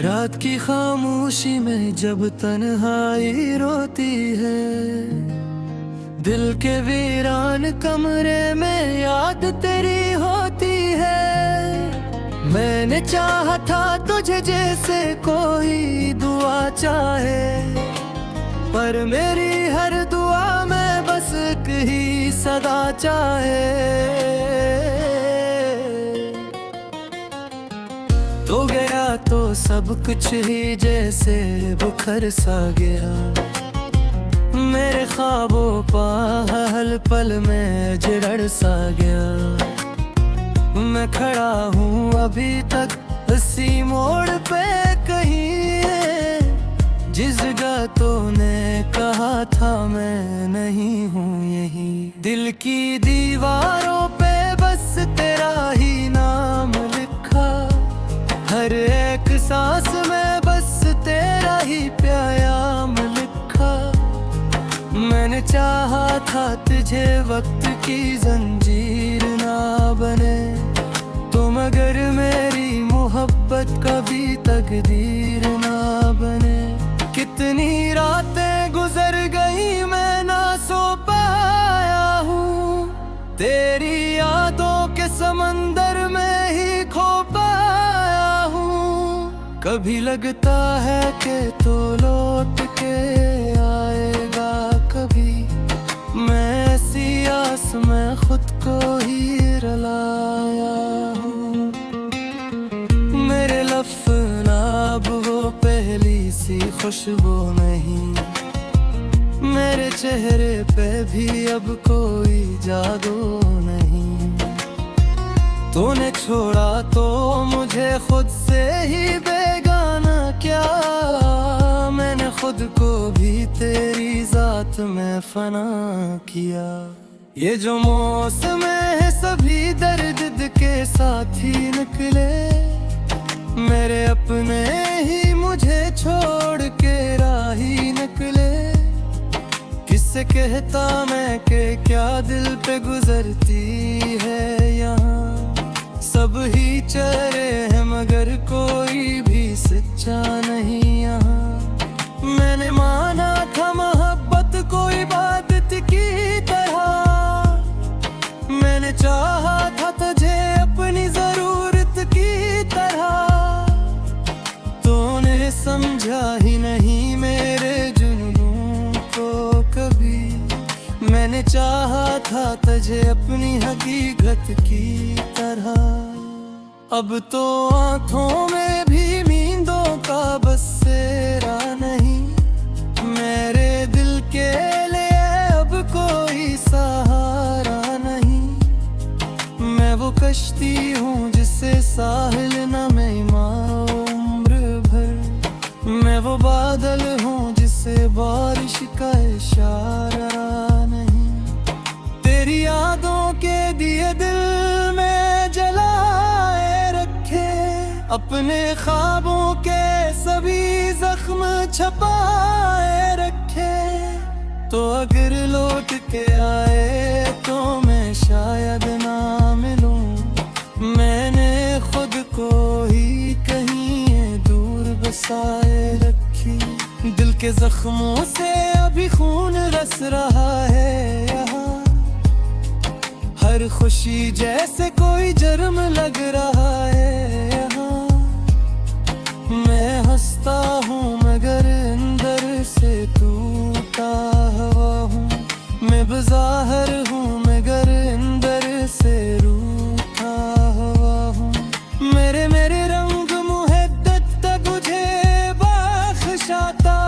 रात की खामोशी में जब तन्हाई रोती है, दिल के वीरान कमरे में याद तेरी होती है। मैंने चाहा था तुझे जैसे कोई दुआ चाहे, पर मेरी हर दुआ में बस एक ही सदा चाहे। तो गया तो सब कुछ ही जैसे बुखर सा गया, मेरे ख्वाबों पा हल पल में जिरड़ सा गया। मैं खड़ा हूँ अभी तक इसी मोड़ पे कहीं, जिस जगह तूने कहा था मैं नहीं हूँ यही। दिल की दीवारों पे बस तेरा ही नाम लिखा, हर एक सांस में बस तेरा ही प्याम लिखा। मैंने चाहा था तुझे वक्त की जंजीर ना बने, तो मगर मेरी मोहब्बत कभी तकदीर ना बने। कितनी रातें गुजर गई मैं ना सो पाया हूँ, तेरी यादों के समंदर में ही खो पाया हूँ। कभी लगता है कि तो लौट के आएगा कभी, मैं ऐसी आस में खुद को ही रुलाया हूँ। मेरे लफ्ज़ वो पहली सी खुशबू नहीं, मेरे चेहरे पे भी अब कोई जादू नहीं। तूने छोड़ा तो मुझे खुद से ही बेगाना क्या, मैंने खुद को भी तेरी जात में फना किया। ये जो मौसम है सभी दर्द के साथी निकले, मेरे अपने ही मुझे छोड़ के राही निकले। किससे कहता मैं कि क्या दिल पे गुजरती है यहाँ, सब ही चेहरे हैं मगर कोई भी सच्चा नहीं यहाँ। मैंने माना था मोहब्बत को इबादत की तरह, मैंने चाहा था तुझे अपनी जरूरत की तरह। तूने समझा ही नहीं मेरे जुनून को कभी, मैंने चाहा था तुझे अपनी हकीकत की तरह। अब तो आँखों में भी नींदों का बसेरा नहीं, मेरे दिल के लिए अब कोई सहारा नहीं। मैं वो कश्ती हूँ जिसे साहिल न में उम्र भर, मैं वो बादल हूँ जिसे बारिश का इशारा नहीं। तेरी यादों के दिए दिल में जलाए रखे, अपने ख्वाबों के सभी जख्म छपाए रखे। तो अगर लौट के आए तो मैं शायद ना मिलूं, मैंने खुद को ही कहीं दूर बसाए रखी। दिल के जख्मों से अभी खून रस रहा है यहाँ, हर खुशी जैसे कोई जर्म लग रहा है यहाँ। मैं हंसता हूँ मगर अंदर से टूटा हुआ हूँ, मैं बज़ाहिर हूँ मगर अंदर से रूठा हुआ हूँ। मेरे मेरे रंग मुहब्बत तक तुझे बख्शाता,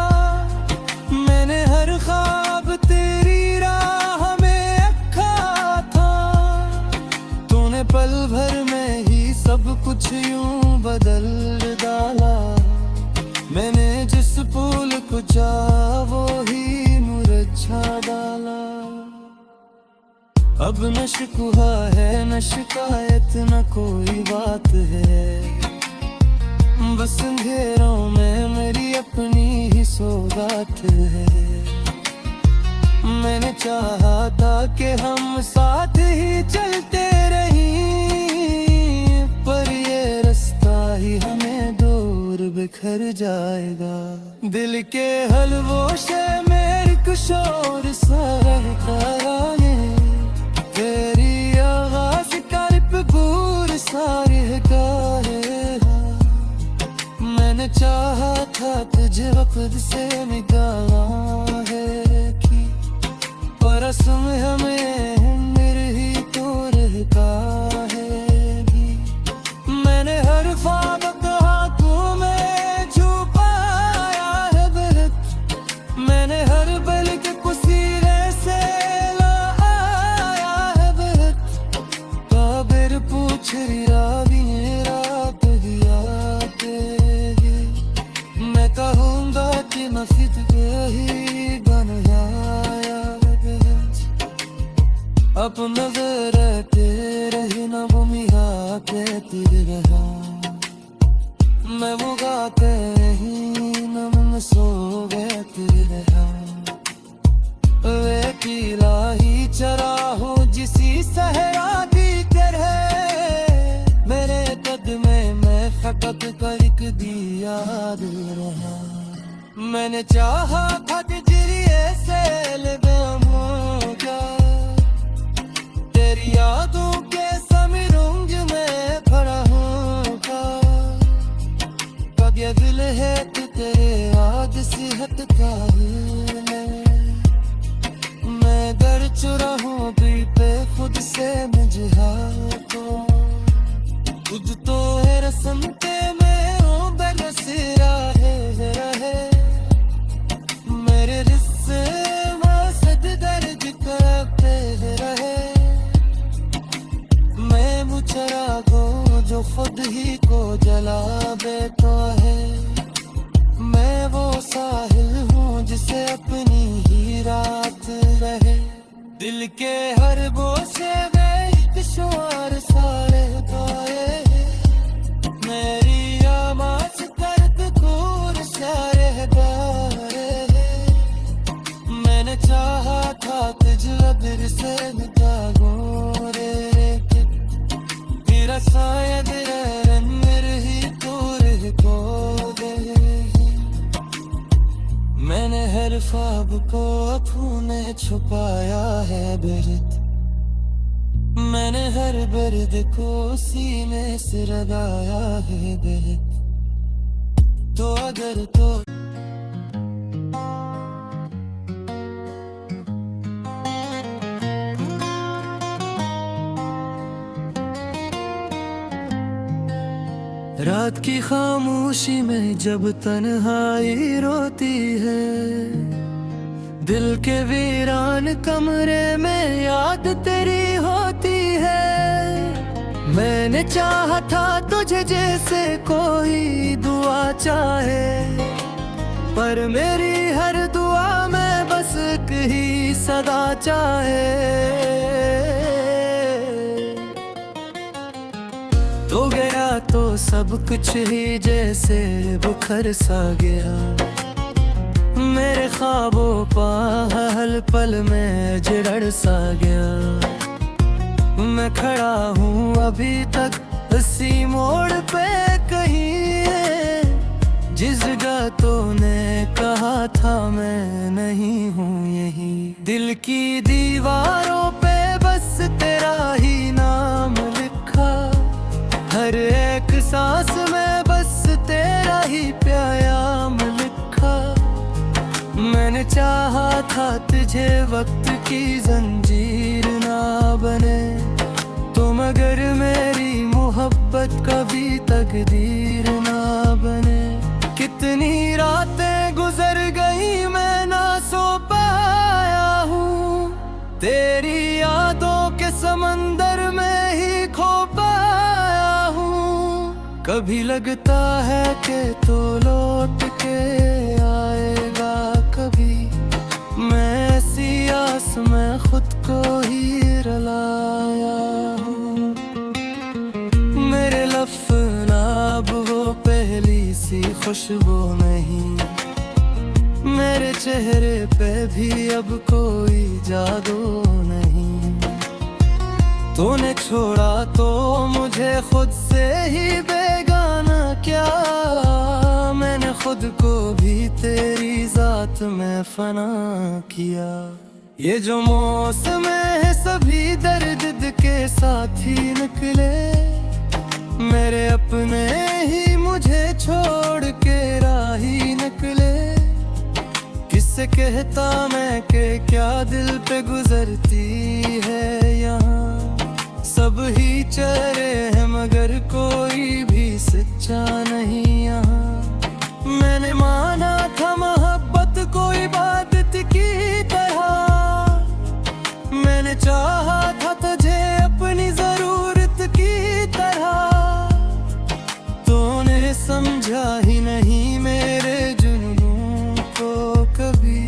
मैंने हर ख्वाब तेरी राह में रखा था। तूने पल भर में ही सब कुछ यूं बदल डाला, मैंने जिस फूल को चाहा वो ही मुरझा डाला। अब न शिकवा है न शिकायत न कोई बात है, बस अंधेरों में मेरी अपनी ही सौगात है। मैंने चाहा था कि हम साथ ही चलते रहें, पर ये रास्ता ही हमें दूर बिखर भर जाएगा। दिल के हलवोशे मेरे कुशोर सारे कराने, तेरी आवाज कर पूर सारे गाए। मैंने चाहा था तुझे वक्त से निकाले की, पर रस्म हमें मेरे ही तो रहता है भी। मैंने हर ख्वाब कहा तुम्हें छुपाया है बहुत, मैंने हर पल के कुसीरे से लाया है बहुत। काबिर पूछ रिया भी रात दिया तेरी, मैं कहूँगा कि मस्जिद के ही बनाया अब नजर तेरे ही न वो मिया कहती रहा। मैं वो गाते ही न मैं सो गती रहा। वे किला ही चरा हूँ जिसी सहरा की तरह, मेरे कदमे में फकत करक दिया रहा। मैंने चाहा था कि जरिए से लगाऊंगा, तेरी यादों के समीरुंज में खड़ा होगा। कब ये दिल है कि तेरे याद सेहत का है, मैं घर चुरा हूँ दिल पे खुद से मुझे हाथों। खुद तो है रसमते में हूँ बरसिरा है रहे, मेरे रिश्ते मसद दर्द करते रहे। मैं मुचरा को जो खुद ही को जला बैठा है, मैं वो साहिल हूँ जिसे अपनी ही रात रहे। दिल के हर बोसे में एक शुमार सारे गाए, मेरी आवाज दर्द दूर सारे गाए। मैंने चाहा था तुझे दिल से मिटा रे, तेरा शायद मेरे ही दूर को दे। मैंने हर ख्वाब को अपने छुपाया है बिरद, मैंने हर बिरद को सीने से लगाया है बिरद। तो अगर तो रात की खामोशी में जब तन्हाई रोती है, दिल के वीरान कमरे में याद तेरी होती है। मैंने चाहा था तुझे जैसे कोई दुआ चाहे, पर मेरी हर दुआ में बस एक ही सदा चाहे। तो गया तो सब कुछ ही जैसे बुखर सा गया, मेरे ख्वाबों पल पल में जिरड़ सा गया। मैं खड़ा हूँ अभी तक इसी मोड़ पे कहीं, जिस जगह तूने कहा था मैं नहीं हूँ यही। दिल की दीवारों पे बस तेरा ही नाम लिखा, हर एक सांस में बस तेरा ही प्याम लिखा। मैंने चाहा था तुझे वक्त की जंजीर ना बने, तो मगर मेरी मोहब्बत कभी तकदीर ना बने। कितनी रातें गुजर गई मैं ना सो पाया हूँ, तेरी यादों के समंदर में ही खो पाया हूँ। कभी लगता है कि तो लौट के आएगा कभी, मैं ऐसी आस में खुद को ही रुलाया हूँ। मेरे लफ्ज़ वो पहली सी खुशबू नहीं, मेरे चेहरे पे भी अब कोई जादू नहीं। तूने छोड़ा तो मुझे खुद से ही बेगाना क्या, मैंने खुद को भी तेरी जात में फना किया। ये जो मौसम है सभी दर्द के साथी निकले, मेरे अपने ही मुझे छोड़ के राही निकले। किससे कहता मैं कि क्या दिल पे गुजरती है यहाँ। सब ही चेहरे हैं मगर कोई भी सच्चा नहीं यहाँ। मैंने माना था मोहब्बत को इबादत की तरह, मैंने चाहा था तुझे अपनी जरूरत की तरह। तूने समझा ही नहीं मेरे जुनून को कभी,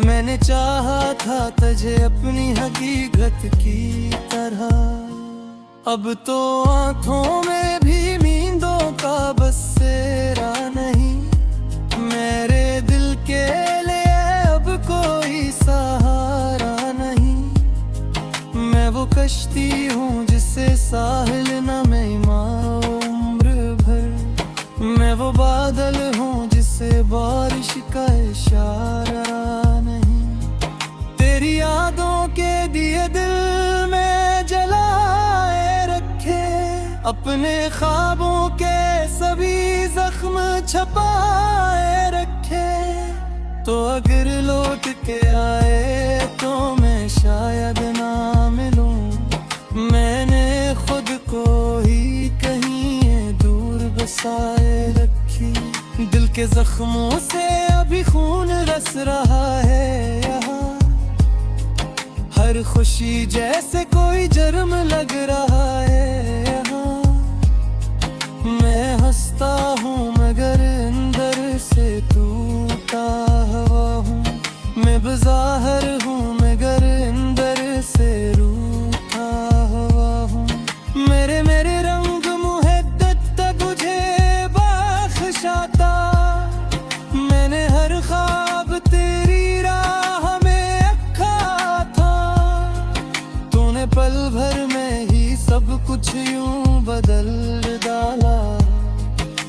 मैंने चाहा था तुझे अपनी हकीकत की तरह। अब तो आंखों में भी नींदों का बसेरा नहीं, मेरे दिल के लिए अब कोई सहारा नहीं। मैं वो कश्ती हूँ जिसे साहिल न मैं उम्र भर, मैं वो बादल हूँ जिसे बारिश का इशारा नहीं। तेरी यादों के दिए दिल में जलाए रखे, अपने ख्वाबों के सभी जख्म छपाए रखे। तो अगर लौट के आए तो मैं शायद ना मिलूं, मैंने खुद को ही कहीं दूर बसाए रखी। दिल के जख्मों से अभी खून रस रहा है यहाँ, हर खुशी जैसे कोई जुर्म लग रहा है यहाँ। मैं हंसता हूँ मगर अंदर से टूटा हुआ हूँ, मैं बज़ाहिर हूँ मगर अंदर से रूठा हुआ हूँ। मेरे मेरे रंग मुहद्दत तक तुझे बख्शाता, मैंने हर ख्वाब तेरी राह में रखा था। तूने पल भर में ही सब कुछ यूं बदल डाला,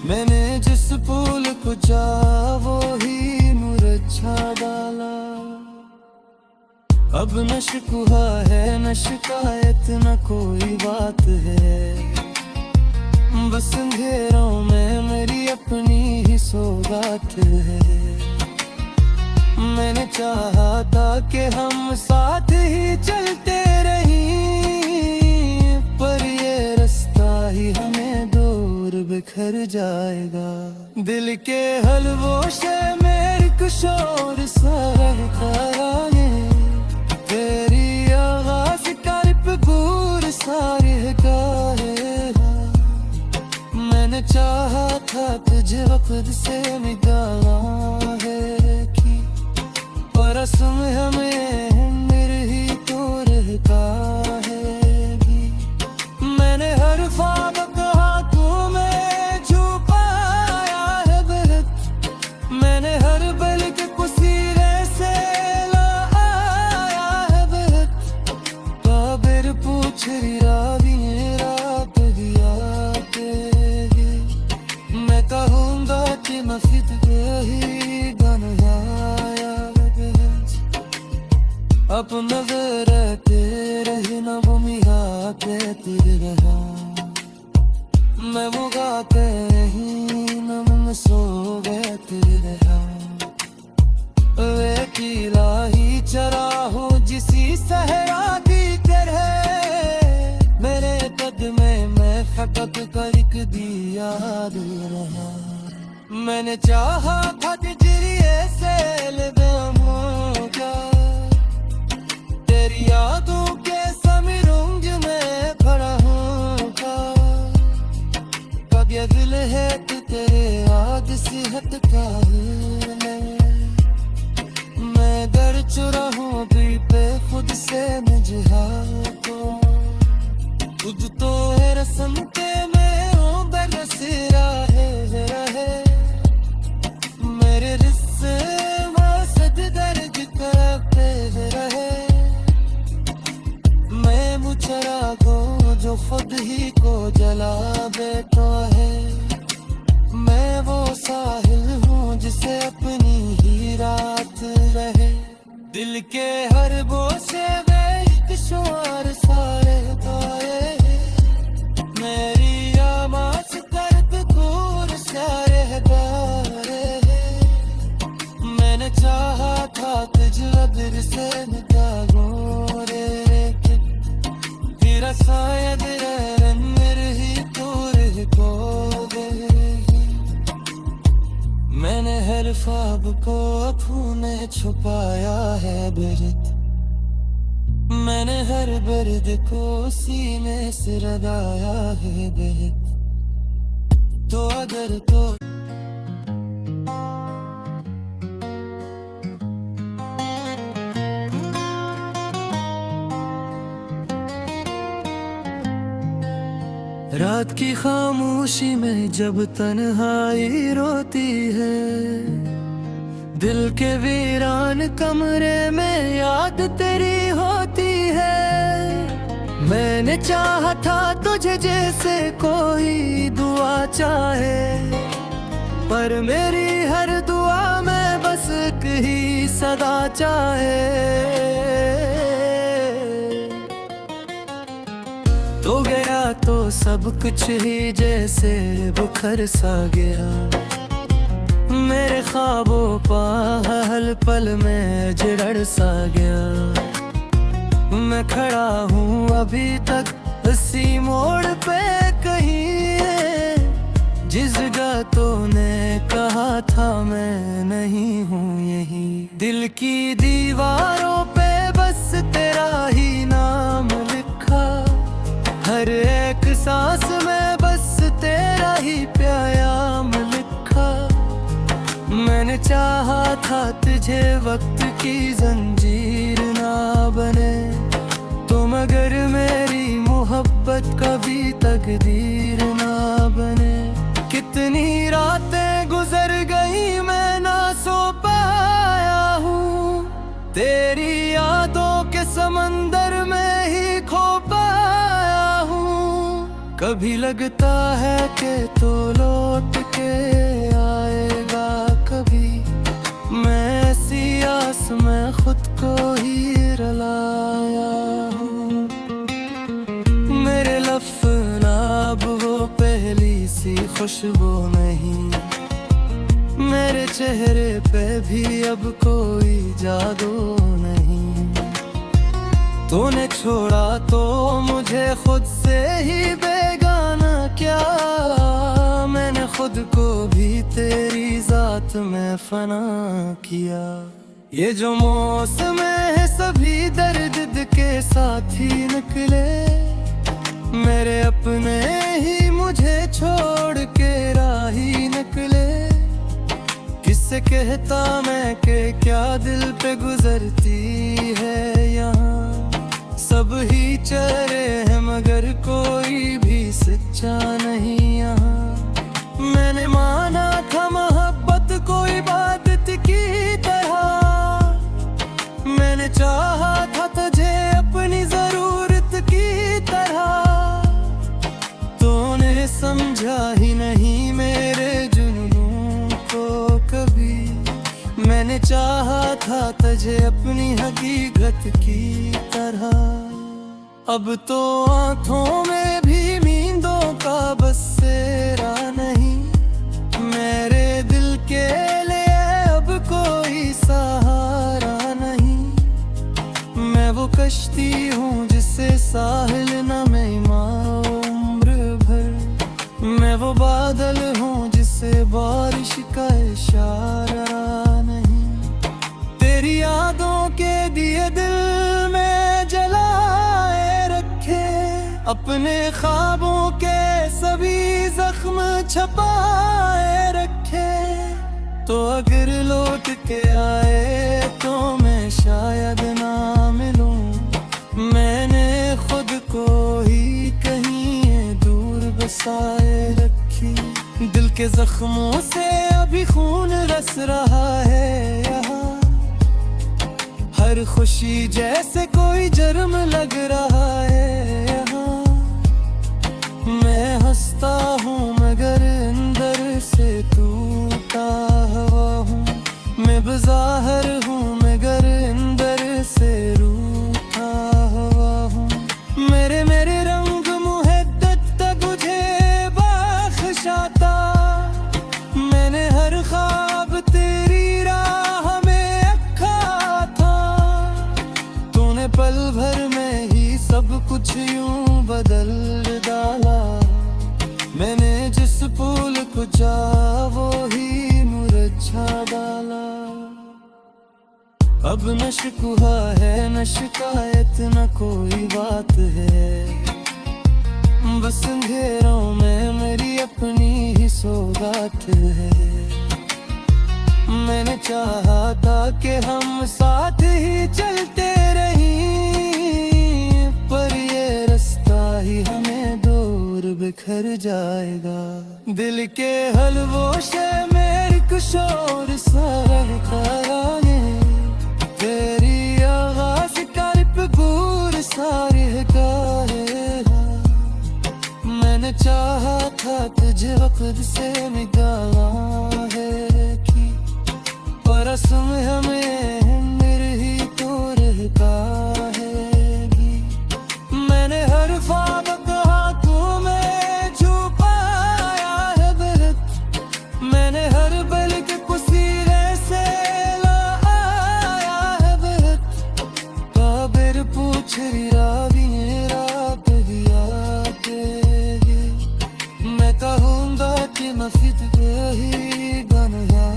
मैंने जिस फूल को चाहा वो ही मुरझा डाला। अब न शिकवा है न शिकायत न कोई बात है, बस अंधेरों में मेरी अपनी ही सौगात है। मैंने चाहा था कि हम साथ ही चलते रहीं, पर ये रास्ता ही हमें दूर बिखर जाएगा। दिल के हलवों से मेरे किशोर सारे तेरी आवाज का रिपगूर सारे गाएगा। मैंने चाहा था तुझे वक्त से निकाला की, पर असम हमें मेरे ही तो रहता है भी। मैंने हर ख्वाब कहा तुम्हें छुपाया है बहुत, मैंने हर पल के कुसीरे से लाया है बहुत। काबिर पूछ रावी रात दिया तेरी, मैं कहूँगा कि मस्जिद के ही बनाया अब नजर तेरे ही न भूमिया के तेरे रहा। मैं वो गाते ही न मन सो गए तेरे रहा। वे किला ही चरा हूँ जिसी सहरा की तरह, मेरे कदमे में फकत करक दिया रहा। मैंने चाहा था कि जरिए से लगाऊंगा, तेरी यादों के समीरुंज में खड़ा हूँगा। कब ये दिल है कि तेरे याद सी हट का मैं दर चुरा हूँ दिल पे खुद से मैं जिहाद खुद तो है रस्म के मैं हूँ बरस रहे। मेरे रिश्ते मसद दर्द करते रहे। मैं मुचरा को जो खुद ही को जला बैठा है, दिल के हर बोसे में एक शुमार सारे तारे, मेरी आवाज़ दर्द दूर सारे बारे। मैंने चाहा था तुझे दिल से निकालो रे, तेरा शायद मेरे ही दूर को दे। मैंने हर ख्वाब को अपने छुपाया है बिरत, मैंने हर दर्द को सीने से लगाया है बेहद। तो अगर तो रात की खामोशी में जब तन्हाई रोती है, दिल के वीरान कमरे में याद तेरी होती है। मैंने चाहा था तुझे जैसे कोई दुआ चाहे, पर मेरी हर दुआ में बस एक ही सदा चाहे। तो गया तो सब कुछ ही जैसे बुखर सा गया, मेरे ख्वाबों पा हल पल में जिरड़ सा गया। मैं खड़ा हूँ अभी तक इसी मोड़ पे कहीं, जिस जगह तूने कहा था मैं नहीं हूँ यही। दिल की दीवारों पे बस तेरा ही नाम लिखा, हर एक सांस में बस तेरा ही प्याम लिखा। मैंने चाहा था तुझे वक्त की जंजीर ना बने, तो मगर मेरी मोहब्बत कभी तकदीर ना बने। कितनी रातें गुजर गई मैं ना सो पाया हूँ, तेरी यादों के समंदर में ही खो पाया हूँ। कभी लगता है कि तो लौट के आएगा कभी, मैं ऐसी आस में खुद को ही रुलाया हूँ। मेरे लफ्ज़ वो पहली सी खुशबू नहीं, मेरे चेहरे पे भी अब कोई जादू नहीं। तूने छोड़ा तो मुझे खुद से ही बेगाना क्या, मैंने खुद को भी तेरी जात में फना किया। ये जो मौसम है सभी दर्द के साथ ही निकले, मेरे अपने ही मुझे छोड़ के राही निकले। किससे कहता मैं कि क्या दिल पे गुजरती है यहाँ, सब ही चेहरे हैं मगर कोई भी सच्चा नहीं यहाँ। मैंने माना था मोहब्बत को इबादत की तरह, मैंने चाहा था तुझे अपनी जरूरत की तरह। तूने समझा ही नहीं मेरे जुनून को कभी, मैंने चाहा था तुझे अपनी हकीकत की तरह। अब तो आँखों में भी नींदों का बसेरा नहीं, मेरे दिल के लिए अब कोई सहारा नहीं। मैं वो कश्ती हूँ जिसे साहिल न मैं उम्र भर, मैं वो बादल हूँ जिसे बारिश का इशारा नहीं। तेरी यादों के दिए दिल में जलाए रखे, अपने ख्वाबों के सभी जख्म छपाए रखे। तो अगर लौट के आए तो मैं शायद ना मिलूं, मैंने खुद को ही कहीं दूर बसाए रखी। दिल के जख्मों से अभी खून रस रहा है यहाँ, हर खुशी जैसे कोई जुर्म लग रहा है यहाँ। मैं हंसता हूँ मगर अंदर से टूटा हुआ हूँ, मैं बज़ाहिर हूँ मगर अंदर कुछ यूं बदल डाला। मैंने जिस फूल को चाहा वो ही मुरझा डाला। अब न शिकवा है न शिकायत न कोई बात है, बस अंधेरों में मेरी अपनी ही सौगात है। मैंने चाहा था कि हम साथ ही चलते रहें, पर ये रास्ता ही हमें दूर बिखर जाएगा। दिल के हलवों से मेरे कुशोर सारे तेरी आवाज का रिपगूर सारे गाएगा। मैंने चाहा था तुझे वक्त से निकाला है कि परसम हमें मेरे ही तोर का है। मैंने हर ख्वाब कहा तुम्हें छुपाया है बहुत, मैंने हर पल के कुसीरे से लाया है बहुत। काबिर पूछ रावी मेरा बगिया तेरी, मैं कहूँगा कि मैं फिक्र ही बनाया।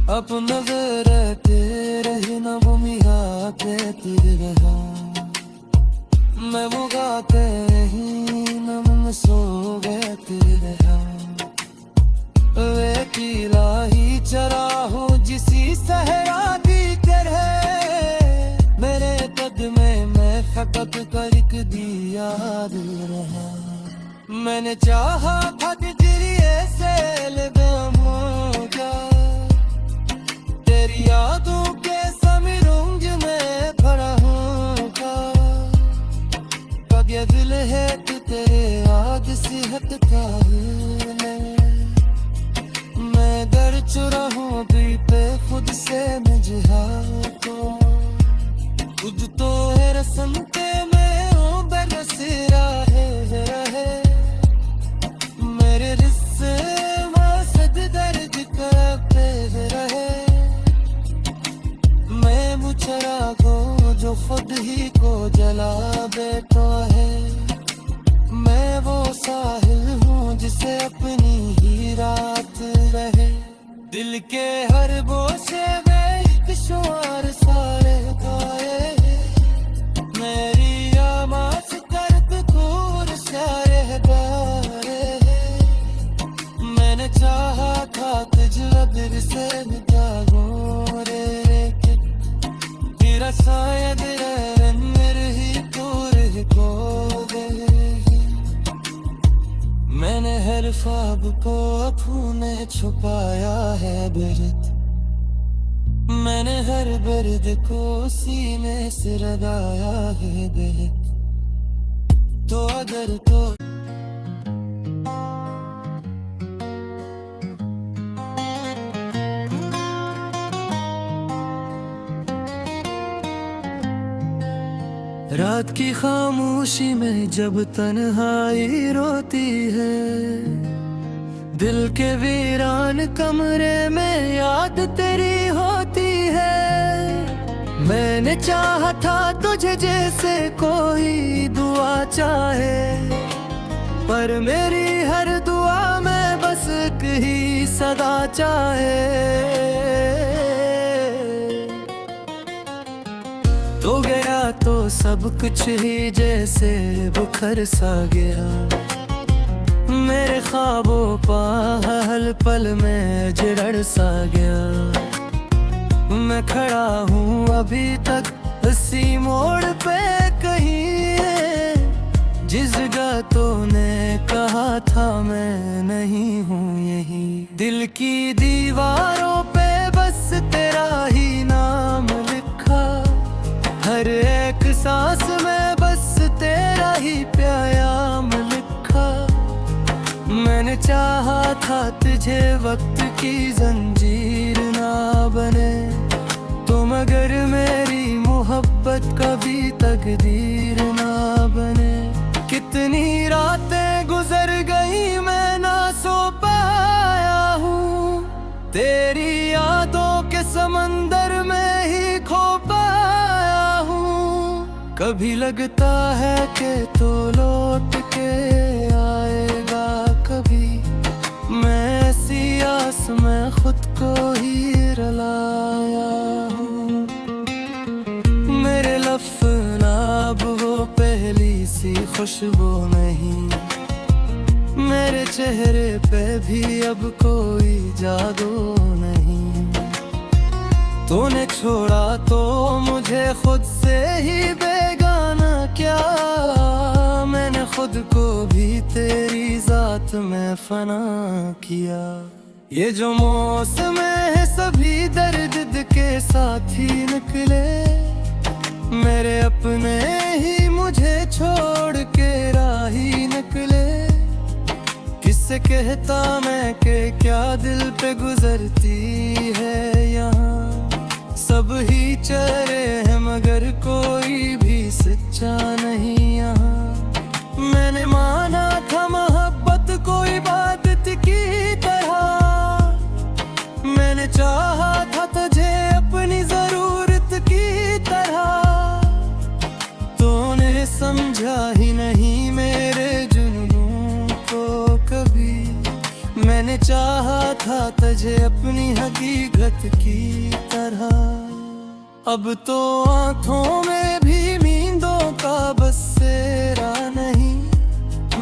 अब नजर तेरे ही न वो मिया कहती रहा, मैं वो गाते ही न मैं सो गए रहा। वे किला ही चरा हूँ जिसी सहरा की तरह, मेरे कदमे में फकत करक दिया रहा। मैंने चाहा था कि जरिए से लगाऊंगा तेरी यादों के समीरुंज में भरा होगा। कब ये दिल है कि तेरे याद से हटता है, मैं दर चुरा हूँ दिल पे खुद से मुझे हाथों। खुद तो है रस्म के मैं हूँ बरसरा है, मेरे रिश्ते मसद दर्द करते रहे। मैं मुचरा को जो खुद ही को जला बैठा है, मैं वो साहिल हूँ जिसे अपनी ही रात रहे। दिल के हर बोसे में एक शुमार सारे गाए, मेरी आवाज़ करत दूर सारे गाए। मैंने चाहा था तुझे दिल से मिटाऊं रे, तेरा शायद मेरे ही दूर को दे। मैंने हर ख्वाब को अपने छुपाया है बिरत, मैंने हर दर्द को सीने से लगाया है बिरत। तो अगर तो रात की खामोशी में जब तन्हाई रोती है, दिल के वीरान कमरे में याद तेरी होती है। मैंने चाहा था तुझे जैसे कोई दुआ चाहे, पर मेरी हर दुआ में बस एक ही सदा चाहे। तो गया तो सब कुछ ही जैसे बुखर सा गया, मेरे ख्वाबों पर हल पल में जड़ सा गया। मैं खड़ा हूँ अभी तक उसी मोड़ पे कहीं, जिस जगह तूने कहा था मैं नहीं हूँ यही। दिल की दीवारों पे बस तेरा ही नाम लिखा, हर एक सांस में बस तेरा ही प्याम लिखा। मैंने चाहा था तुझे वक्त की जंजीर ना बने, तो मगर मेरी मोहब्बत कभी तकदीर ना बने। कितनी रातें गुजर गई मैं ना सो पाया हूँ, तेरी यादों के समंदर में ही खो पाया हूँ। कभी लगता है कि तो लौट के आएगा कभी, मैं ऐसी आस में खुद को ही रुलाया हूँ। मेरे लफ्ज़ वो पहली सी खुशबू नहीं, मेरे चेहरे पे भी अब कोई जादू नहीं। तूने छोड़ा तो मुझे खुद से ही बेगाना क्या, मैंने खुद को भी तेरी जात में फना किया। ये जो मौसम है सभी दर्द के साथी निकले, मेरे अपने ही मुझे छोड़ के राही निकले। किससे कहता मैं कि क्या दिल पे गुजरती है यहाँ, सब ही चेहरे हैं मगर कोई भी सच्चा नहीं यहाँ। मैंने माना था मोहब्बत को इबादत की तरह, मैंने चाहा था तुझे अपनी जरूरत की तरह। तूने समझा ही नहीं मेरे जुनून को कभी, मैंने चाहा था तुझे अपनी हकीकत की तरह। अब तो आँखों में भी नींदों का बसेरा नहीं,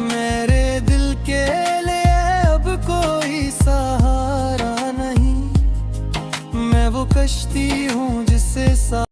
मेरे दिल के लिए अब कोई सहारा नहीं। मैं वो कश्ती हूँ जिससे